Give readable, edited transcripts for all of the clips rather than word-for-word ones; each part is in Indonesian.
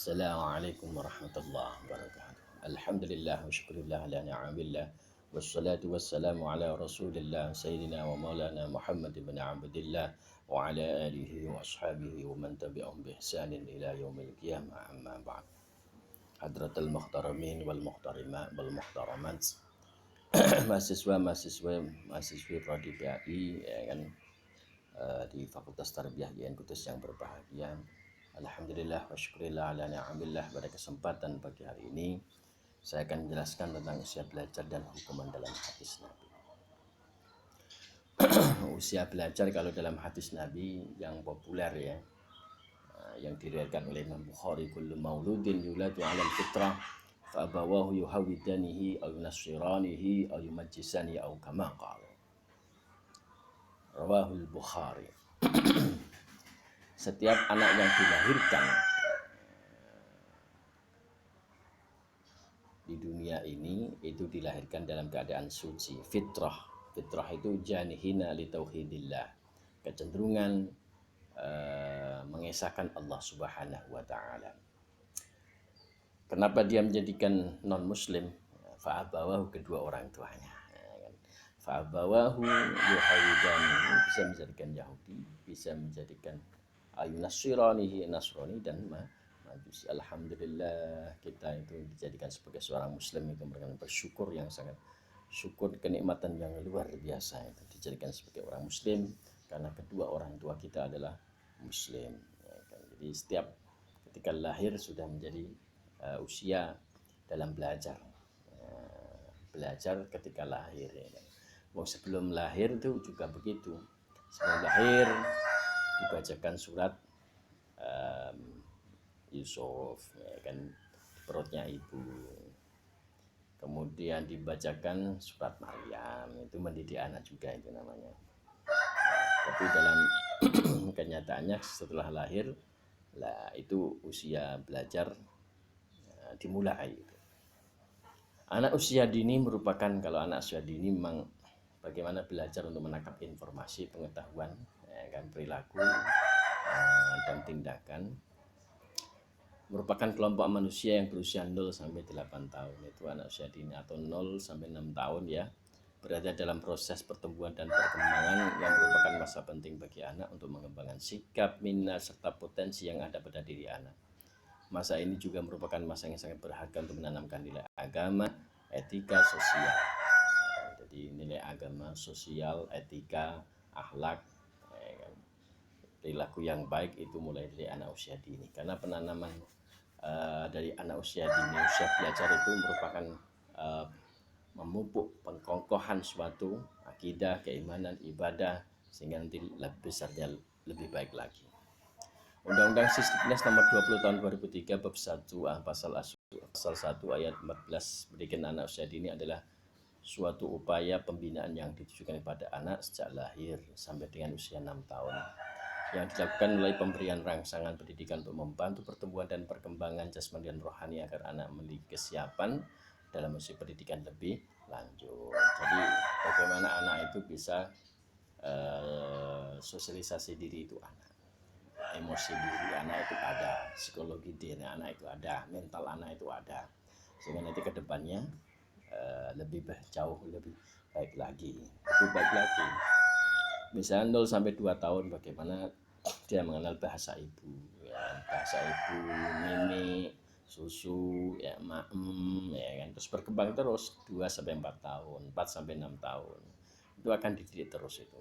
Assalamualaikum warahmatullahi wabarakatuh. Alhamdulillah wa syukurillah ala ni'amillah. Wassalatu wassalamu ala rasulillah Sayyidina wa maulana Muhammad ibn Abdillah wa ala alihi wa ashabihi wa man tabi'ahum bi ihsanin ila yaumil qiyamah amma ba'd. Hadratul muhtaramin wal muhtarimat wal muhtaramat. Mahasiswi prodi PAI ya kan, di Fakultas Tarbiyah IAIN Kudus yang berbahagia. Alhamdulillah wa syukurillah ala ni'amillah. Pada kesempatan pagi hari ini saya akan menjelaskan tentang usia belajar dan hukuman dalam hadis Nabi. Usia belajar kalau dalam hadis Nabi yang populer ya, yang diriwayatkan oleh Imam Bukhari, kullu mauludin yuladu 'alal fitrah fa abawahu yuhawidanihi aw yunashiranihi aw yumajjisani aw kama qala. Rawahul Bukhari. Setiap anak yang dilahirkan di dunia ini itu dilahirkan dalam keadaan suci, fitrah. Fitrah itu janihina li tauhidillah, kecenderungan mengesahkan Allah Subhanahu wa taala. Kenapa dia menjadikan non muslim? Fa'abawahu, kedua orang tuanya. Fa'abawahu yuhawidani, bisa menjadikan Yahudi, bisa menjadikan ayunasiranihi, Nasrani dan Majusi. Alhamdulillah kita itu dijadikan sebagai seorang muslim itu merupakan bersyukur yang sangat, syukur kenikmatan yang luar biasa itu dijadikan sebagai orang muslim karena kedua orang tua kita adalah muslim ya kan? Jadi setiap ketika lahir sudah menjadi usia dalam belajar, belajar ketika lahir ya kan? Sebelum lahir itu juga begitu, sebelum lahir dibacakan surat Yusuf ya kan, perutnya ibu, kemudian dibacakan surat Maryam, itu mendidik anak juga itu namanya. Tapi dalam kenyataannya setelah lahir lah itu usia belajar dimulai. Anak usia dini merupakan, kalau anak usia dini memang bagaimana belajar untuk menangkap informasi, pengetahuan ya kan, perilaku dan tindakan. Merupakan kelompok manusia yang berusia 0 sampai 8 tahun, itu anak usia dini, atau 0 sampai 6 tahun ya, berada dalam proses pertumbuhan dan perkembangan yang merupakan masa penting bagi anak untuk mengembangkan sikap, minat serta potensi yang ada pada diri anak. Masa ini juga merupakan masa yang sangat berharga untuk menanamkan nilai agama, etika, sosial. Jadi nilai agama, sosial, etika, akhlak, perilaku yang baik itu mulai dari anak usia dini. Karena penanaman dari anak usia dini, usia belajar itu merupakan memupuk pengkokohan suatu akidah, keimanan, ibadah, sehingga nanti besarnya lebih baik lagi. Undang-Undang Sisdiknas nomor 20 tahun 2003 bab 1 pasal 1 ayat 14 pendidikan anak usia dini adalah suatu upaya pembinaan yang ditujukan kepada anak sejak lahir sampai dengan usia 6 tahun yang dilakukan melalui pemberian rangsangan pendidikan untuk membantu pertumbuhan dan perkembangan jasmani dan rohani agar anak memiliki kesiapan dalam usia pendidikan lebih lanjut. Jadi bagaimana anak itu bisa sosialisasi diri itu anak, emosi diri anak itu ada, psikologi diri anak itu ada, mental anak itu ada, sehingga nanti kedepannya lebih jauh lebih baik lagi. Misalnya 0 sampai 2 tahun bagaimana dia mengenal bahasa ibu ya, bahasa ibu, mimi, susu ya, maem ya kan, terus berkembang terus 2 sampai 4 tahun, 4 sampai 6 tahun. Itu akan dididik terus itu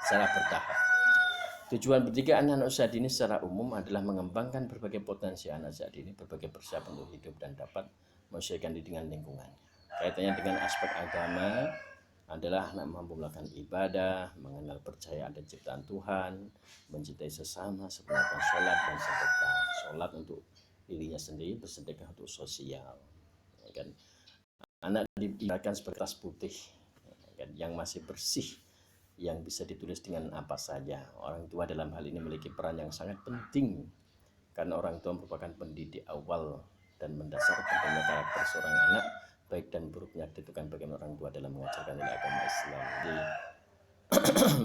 secara bertahap. Tujuan pendidikan anak usia dini secara umum adalah mengembangkan berbagai potensi anak usia dini, berbagai persiapan untuk hidup dan dapat menyesuaikan dengan lingkungannya. Kaitannya dengan aspek agama adalah anak mampu melakukan ibadah, mengenal percaya ada ciptaan Tuhan, mencintai sesama, melakukan sholat dan sedekah. Sholat untuk dirinya sendiri, bersedekah untuk sosial. Ya kan? Anak diibaratkan seperti kertas putih ya kan, yang masih bersih, yang bisa ditulis dengan apa saja. Orang tua dalam hal ini memiliki peran yang sangat penting karena orang tua merupakan pendidik awal dan mendasar pentingnya karakter seorang anak, baik dan buruknya ditentukan bagaimana orang tua dalam mengajarkan nilai agama Islam. Jadi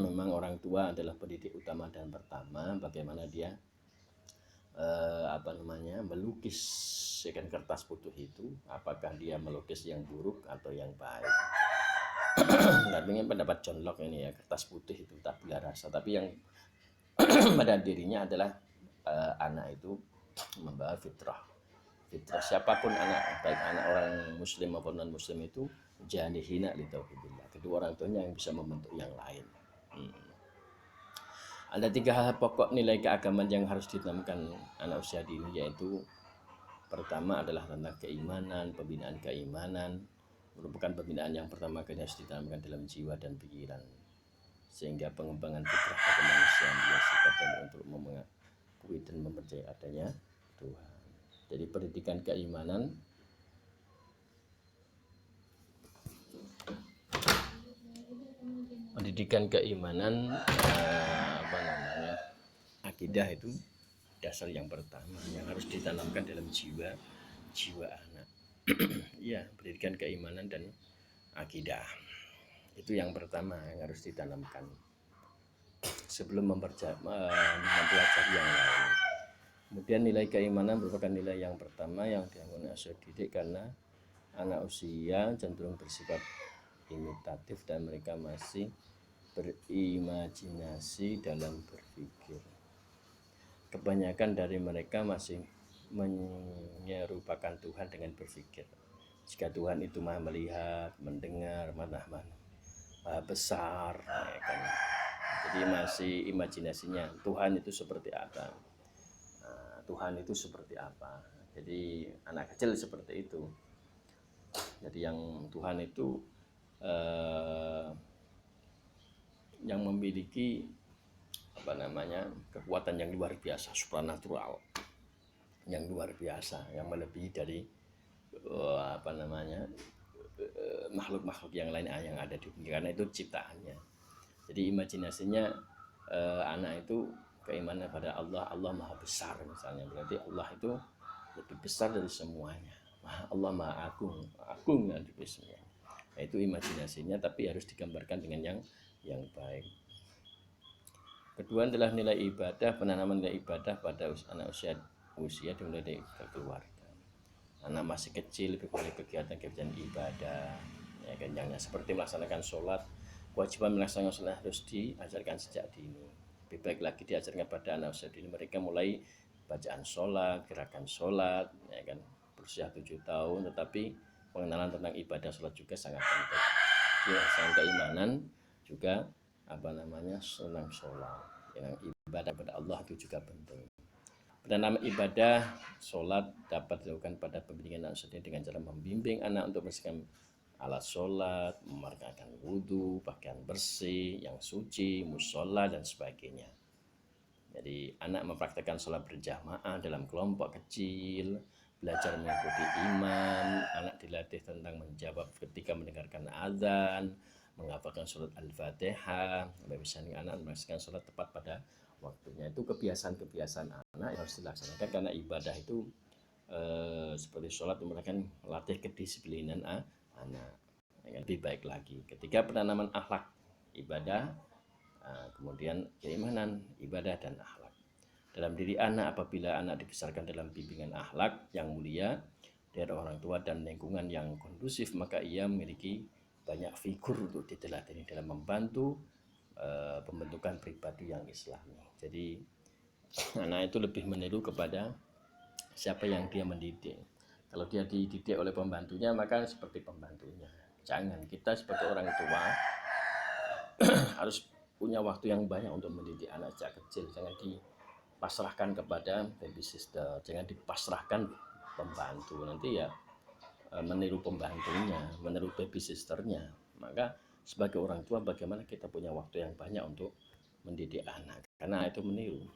memang orang tua adalah pendidik utama dan pertama, bagaimana dia melukis kan kertas putih itu, apakah dia melukis yang buruk atau yang baik. Tapi pendapat John Locke ini ya, kertas putih itu tabula rasa, tapi yang pada dirinya adalah anak itu membawa fitrah. Siapapun anak, baik anak orang muslim maupun non muslim itu jangan dihina li tauhidillah. Kedua orang tuanya yang bisa membentuk yang lain. Ada 3 hal pokok nilai keagamaan yang harus ditanamkan anak usia dini, yaitu pertama adalah tentang keimanan. Pembinaan keimanan merupakan pembinaan yang pertama kali harus ditanamkan dalam jiwa dan pikiran, sehingga pengembangan fitrah kemanusiaan dia sikap untuk mengakui dan mempercayai adanya Tuhan. Jadi pendidikan keimanan akidah itu dasar yang pertama yang harus ditanamkan dalam jiwa anak. Ya, pendidikan keimanan dan akidah itu yang pertama yang harus ditanamkan sebelum mempelajari yang lain. Kemudian nilai keimanan merupakan nilai yang pertama yang dianggap usia didik, karena anak usia cenderung bersifat imitatif dan mereka masih berimajinasi dalam berpikir. Kebanyakan dari mereka masih menyerupakan Tuhan dengan berpikir. Jika Tuhan itu maha melihat, mendengar, maha besar, ya kan? Jadi masih imajinasinya Tuhan itu seperti apa. Tuhan itu seperti apa. Jadi anak kecil seperti itu. Jadi yang Tuhan itu yang memiliki kekuatan yang luar biasa, supranatural, yang luar biasa, yang melebihi dari makhluk-makhluk yang lain yang ada di dunia, karena itu ciptaannya. Jadi imajinasinya anak itu keimanan pada Allah maha besar misalnya, berarti Allah itu lebih besar dari semuanya. Allah maha agung dan lebih semuanya. Nah, itu imajinasinya, tapi harus digambarkan dengan yang baik. Kedua adalah nilai ibadah, penanaman nilai ibadah pada anak usia dimulai dari keluarga. Anak masih kecil lebih banyak kegiatan ibadah, ya kan, yang seperti melaksanakan sholat. Kewajiban melaksanakan sholat harus diajarkan sejak dini. Lebih baik lagi diajarkan pada anak usia dini, mereka mulai bacaan sholat, gerakan sholat, ya kan, berusia 7 tahun, tetapi pengenalan tentang ibadah sholat juga sangat penting. Jadi keimanan juga senang sholat, yang ibadah pada Allah itu juga penting. Penanaman ibadah sholat dapat dilakukan pada pembimbingan anak usia dengan cara membimbing anak untuk membersihkan alat sholat, memarkahkan wudhu, pakaian bersih, yang suci, musola dan sebagainya. Jadi anak mempraktikkan sholat berjamaah dalam kelompok kecil, belajar mengikuti imam, anak dilatih tentang menjawab ketika mendengarkan azan, menghafalkan surat Al-Fatihah, misalnya anak melaksanakan sholat tepat pada waktunya. Itu kebiasaan anak yang harus dilaksanakan, karena ibadah itu seperti sholat merupakan melatih kedisiplinan anak. Lebih baik lagi ketika penanaman akhlak ibadah, kemudian keimanan, ibadah dan akhlak dalam diri anak. Apabila anak dibesarkan dalam bimbingan akhlak yang mulia dari orang tua dan lingkungan yang kondusif, maka ia memiliki banyak figur untuk diteladani dalam membantu pembentukan pribadi yang islami. Jadi anak itu lebih meniru kepada siapa yang dia mendidik. Kalau dia dididik oleh pembantunya, maka seperti pembantunya. Jangan, kita sebagai orang tua harus punya waktu yang banyak untuk mendidik anak sejak kecil. Jangan dipasrahkan kepada baby sister, jangan dipasrahkan pembantu, nanti ya meniru pembantunya, meniru baby sisternya. Maka sebagai orang tua, bagaimana kita punya waktu yang banyak untuk mendidik anak, karena itu meniru.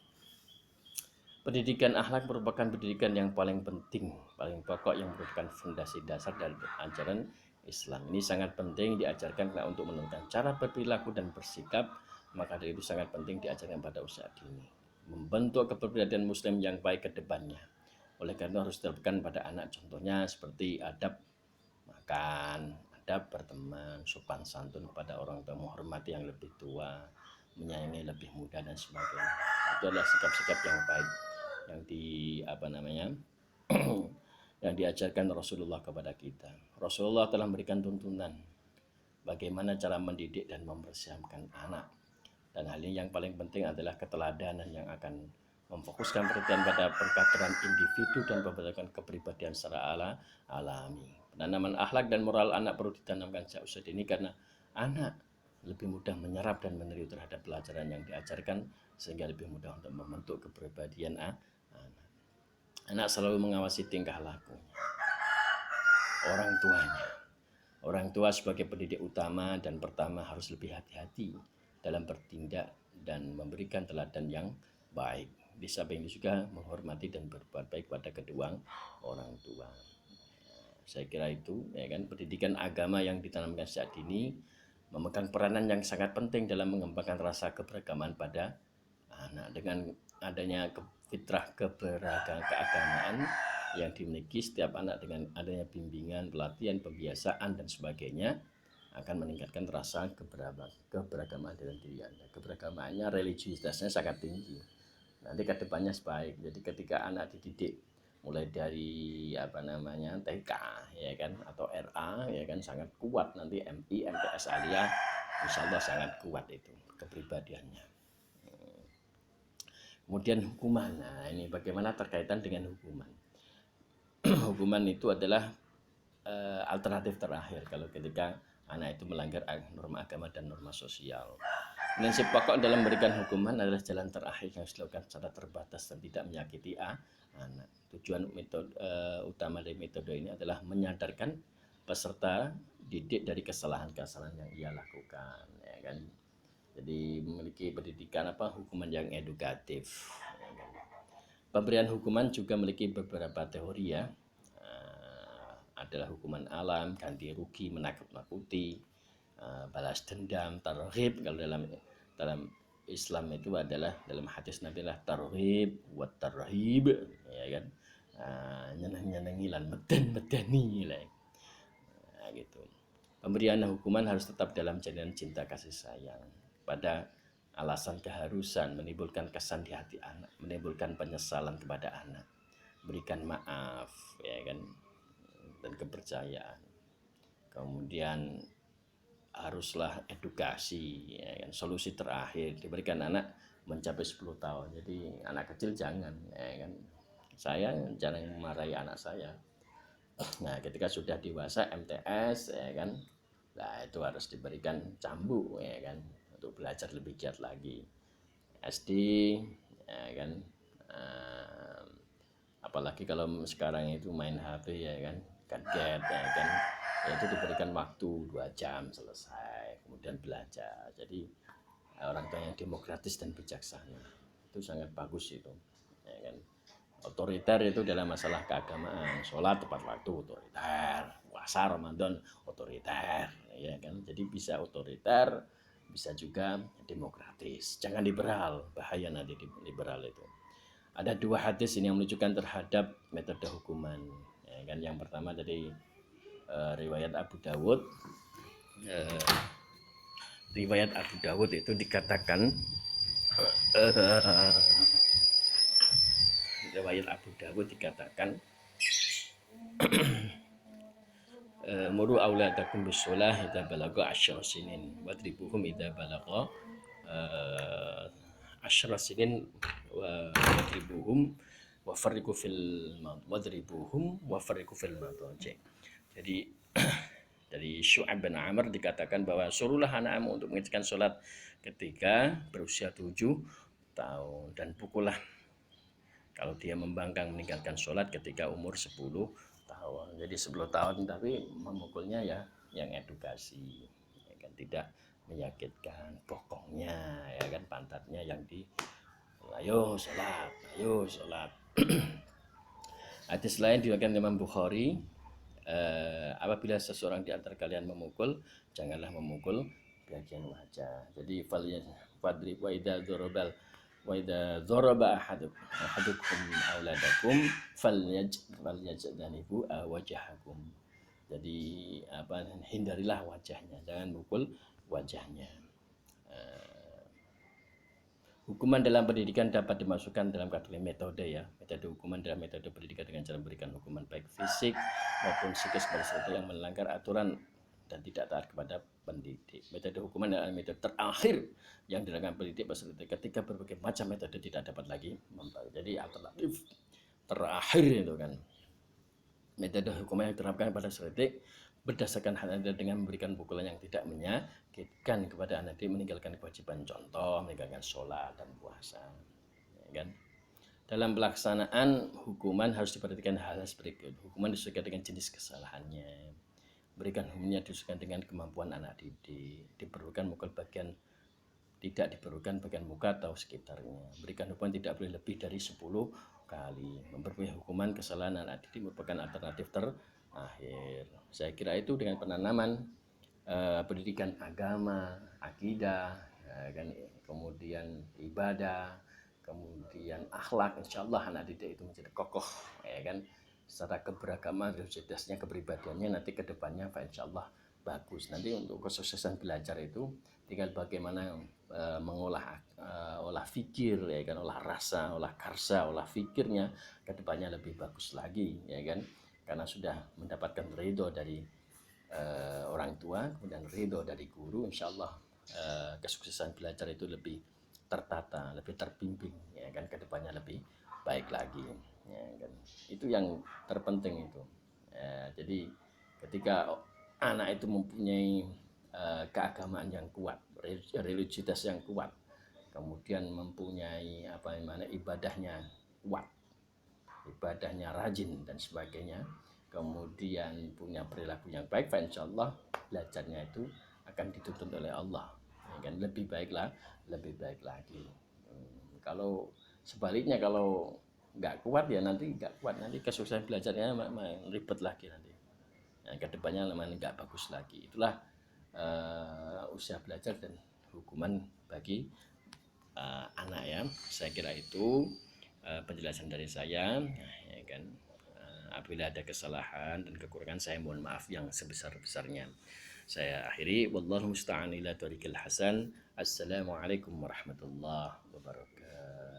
Pendidikan akhlak merupakan pendidikan yang paling penting, paling pokok, yang merupakan fondasi dasar dari ajaran Islam. Ini sangat penting diajarkan untuk menentukan cara berperilaku dan bersikap, maka dari itu sangat penting diajarkan pada usia dini, membentuk kepribadian muslim yang baik ke depannya. Oleh karena harus diterapkan pada anak, contohnya seperti adab makan, adab berteman, sopan santun kepada orang tua, menghormati yang lebih tua, menyayangi lebih muda dan sebagainya. Itu adalah sikap-sikap yang baik yang yang diajarkan Rasulullah kepada kita. Rasulullah telah memberikan tuntunan bagaimana cara mendidik dan mempersiapkan anak. Dan hal ini yang paling penting adalah keteladanan yang akan memfokuskan perhatian pada pengkaderan individu dan pembentukan kepribadian secara alami. Penanaman akhlak dan moral anak perlu ditanamkan sejak usia dini karena anak lebih mudah menyerap dan meniru terhadap pelajaran yang diajarkan sehingga lebih mudah untuk membentuk kepribadian anak. Anak selalu mengawasi tingkah laku orang tuanya. Orang tua sebagai pendidik utama dan pertama harus lebih hati-hati dalam bertindak dan memberikan teladan yang baik. Di samping itu juga menghormati dan berbuat baik pada kedua orang tua. Saya kira itu, ya kan, pendidikan agama yang ditanamkan sejak dini memegang peranan yang sangat penting dalam mengembangkan rasa keberagaman pada anak. Dengan adanya fitrah keagamaan yang dimiliki setiap anak dengan adanya bimbingan, pelatihan, pembiasaan dan sebagainya akan meningkatkan rasa keberagaman dalam diri Anda. Keberagamaannya, religiusitasnya sangat tinggi. Nanti ke depannya sebaik. Jadi ketika anak dididik mulai dari TK ya kan atau RA ya kan sangat kuat, nanti MI, MTS Aliyah insya Allah sangat kuat itu kepribadiannya. Kemudian hukuman. Nah, ini bagaimana terkaitan dengan hukuman. Hukuman itu adalah alternatif terakhir kalau ketika anak itu melanggar norma agama dan norma sosial. Prinsip pokok dalam memberikan hukuman adalah jalan terakhir yang harus dilakukan secara terbatas dan tidak menyakiti anak. Tujuan utama dari metode ini adalah menyadarkan peserta didik dari kesalahan-kesalahan yang ia lakukan, ya kan. Jadi memiliki pendidikan hukuman yang edukatif. Pemberian hukuman juga memiliki beberapa teori ya. Adalah hukuman alam, ganti rugi, menakut-nakuti, balas dendam, targhib. Kalau dalam Islam itu adalah dalam hadis Nabi adalah targhib wa tarhib, ya kan. Nyeneng-nyenengi lan meden-medeni lah. Nah, gitu. Pemberian hukuman harus tetap dalam jalinan cinta kasih sayang. Pada alasan keharusan menimbulkan kesan di hati anak, menimbulkan penyesalan kepada anak, berikan maaf ya kan, dan kepercayaan. Kemudian haruslah edukasi ya kan, solusi terakhir diberikan anak mencapai 10 tahun. Jadi anak kecil jangan ya kan. Saya jarang memarahi anak saya. Nah, ketika sudah dewasa MTS ya kan, nah itu harus diberikan cambuk ya kan, untuk belajar lebih giat lagi. SD ya kan, apalagi kalau sekarang itu main HP ya kan, gadget ya kan, ya itu diberikan waktu 2 jam selesai, kemudian belajar. Jadi orang tua yang demokratis dan bijaksana itu sangat bagus itu ya kan. Otoriter itu dalam masalah keagamaan, sholat tepat waktu otoriter, puasa Ramadan otoriter ya kan. Jadi bisa otoriter, bisa juga demokratis. Jangan liberal, bahaya nanti liberal itu. Ada 2 hadis ini yang menunjukkan terhadap metode hukuman ya kan. Yang pertama dari riwayat Abu Dawud. Riwayat Abu Dawud itu dikatakan riwayat Abu Dawud dikatakan muru auladakum bisolah idza balagha 10 sinin wadribuhum idza balagha 10 sinin wadribuhum wa farriqu fil wadribuhum wa farriqu fil madaji. Jadi dari Syu'aib bin Amr dikatakan bahwa suruhlah anakmu untuk mengerjakan sholat ketika berusia 7 tahun dan pukullah kalau dia membangkang meninggalkan sholat ketika umur 10 tahun. Jadi 10 tahun tapi memukulnya ya yang edukasi ya kan, tidak menyakitkan bokongnya ya kan, pantatnya yang di ayo sholat. Hadis lain diriwayatkan Imam Bukhari, apabila seseorang di antara kalian memukul, janganlah memukul bagian wajah. Jadi fadrib wa idza dzaraba ahadukum auladakum falyajtanibu wajahakum. Jadi hindarilah wajahnya, jangan mukul wajahnya. Hukuman dalam pendidikan dapat dimasukkan dalam kategori metode ya. Metode hukuman dalam metode pendidikan dengan cara memberikan hukuman baik fisik maupun psikis pada siswa yang melanggar aturan dan tidak taat kepada pendidik. Metode hukuman adalah metode terakhir yang dilakukan pendidik peserta ketika berbagai macam metode tidak dapat lagi membantu. Jadi alternatif terakhir itu kan. Metode hukuman yang diterapkan pada seseorang berdasarkan hal itu dengan memberikan pukulan yang tidak menyakitkan kepada anak didik, meninggalkan kewajiban contoh, meninggalkan sholat dan puasa. Ya kan? Dalam pelaksanaan hukuman harus diperhatikan hal berikut. Hukuman disesuaikan dengan jenis kesalahannya. Berikan hukumnya disesuaikan dengan kemampuan anak didik. Diperlukan mukul bagian tidak diperlukan bagian muka atau sekitarnya. Berikan hukuman tidak boleh lebih dari 10 kali. Memberi hukuman kesalahan anak didik merupakan alternatif terakhir. Saya kira itu dengan penanaman pendidikan agama, akidah, kan, kemudian ibadah, kemudian akhlak, insya Allah anak didik itu menjadi kokoh, ya kan, secara keberagaman, religiusnya, kepribadiannya nanti kedepannya, insya Allah bagus. Nanti untuk kesuksesan belajar itu tinggal bagaimana olah fikir, ya kan, olah rasa, olah karsa, olah fikirnya kedepannya lebih bagus lagi, ya kan, karena sudah mendapatkan ridho dari orang tua, kemudian ridho dari guru, insya Allah kesuksesan belajar itu lebih tertata, lebih terbimbing, ya kan, kedepannya lebih baik lagi, ya kan. Itu yang terpenting itu. Jadi ketika anak itu mempunyai keagamaan yang kuat, religiusitas yang kuat, kemudian mempunyai ibadahnya kuat, ibadahnya rajin dan sebagainya, kemudian punya perilaku yang baik, insya Allah belajarnya itu akan dituntut oleh Allah, ya kan, lebih baik lagi. Kalau sebaliknya, kalau nggak kuat ya nanti nggak kuat, nanti kesuksesan belajarnya ribet lagi nanti, kedepannya nggak bagus lagi. Itulah usaha belajar dan hukuman bagi anak ya. Saya kira itu penjelasan dari saya, ya kan. Apabila ada kesalahan dan kekurangan, saya mohon maaf yang sebesar-besarnya. Saya akhiri, wallahu musta'an ila thoriqil hasan. Assalamualaikum warahmatullahi wabarakatuh.